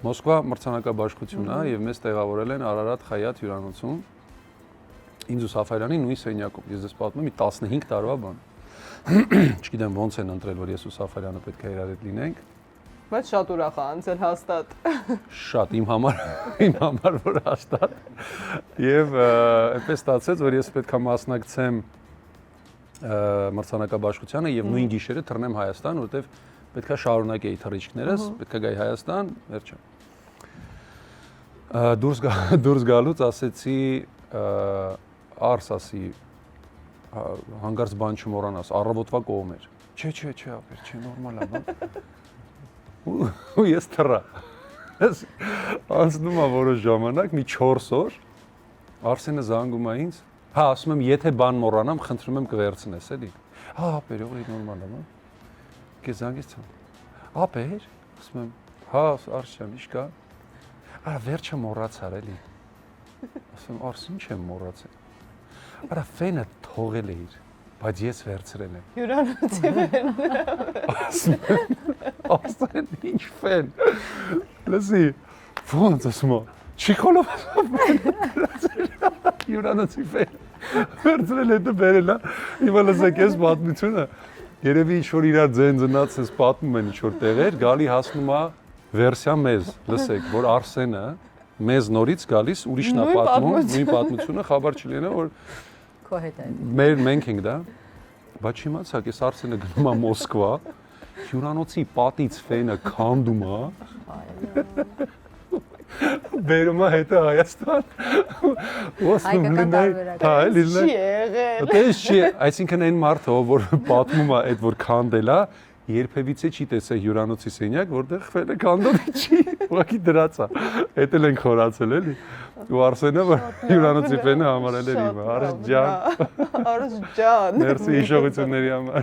Մոսկվա մրցանակաբաշխությունն է եւ մեզ տեղավորել են Արարատ Խայաթ հյուրանոցում։ Ինձ ու Սաֆարյանի նույն սենյակում։ Ես դες պատմում եմ 15 տարվա բան։ Չգիտեմ ոնց են ընտրել, որ ես ու Սաֆարյանը պետք է իրար հետ լինենք։ Բայց շատ ուրախ է անցել հաստատ։ Շատ իմ համար որ հաստատ։ Եվ այդպես ստացեց, որ ես պետք է մասնակցեմ մրցանակաբաշխությանը եւ նույն գիշերը թռնեմ Հայաստան, որովհետեւ պետք է շարունակեի թռիչքներս, պետք է գայի Հայաստան, վերջը։ Դուրս գալուց ասեցի Արս ասի հանգարց բան չմոռանաս, առավոտվա կողմ էր։ Չէ, ապեր, չէ, նորմալ է, բան։ Ու ես թռա։ Անցնում է որոշ ժամանակ, մի 4 օր, Արսենը զանգում է ինձ, հա, ասում եմ, եթե բան մոռանամ, խնդրում եմ կվերցնես, էլի։ Հա, ապեր, ողի նորմալ է, բան։ Կես զանգեց ցան։ Ապեր, ասում եմ, հա, Արսյան, ի՞նչ կա։ Արա վերջը մոռացար, էլի։ Ասում եմ, Արս, ինչ եմ մոռացել։ Արա ֆենը թողել էիր, բայց ես վերցրել եմ։ Հյուրանոցի Ասեն, ինչ ֆեն։ Լսի, ոնց ասում եմ, չի խոլով հյուրանոցի ֆեն։ Վերցրել հետո բերել է, հիմա լսեք ես պատմությունը, երևի ինչ-որ իրար ձենձնած ես պատմում են ինչ-որ տեղեր, գալի հասնում է վերսիա մեզ, լսեք, որ Արսենը մեզ նորից գալիս ուրիշն է պատմում, նույն պատմությունը, խաբար չլինի, որ Քո հետ է։ մենք ենք դա, բայց չիմացակ, ես Արսենը գնում է Մոսկվա, հյուրանոցի պատից ֆենը քանդում է, բերում է հետը Հայաստան, Հայկական տարբերակ։ հա, լիզնա։ չի եղել։ Դες չի, այսինքն այն մարդը, որ պատմում է այդ որ քանդել է, երբևիցե չի տեսել հյուրանոցի սենյակ, որտեղ ֆենը քանդել չի, ուղղակի դրած է։ Էդ էլ են խորացել էլի։ Ու Արսենը որ հյուրանոցի ֆենը համարել էր իմը։ Արս ջան։ Արս ջան։ Մերսի հիշողությունների համար։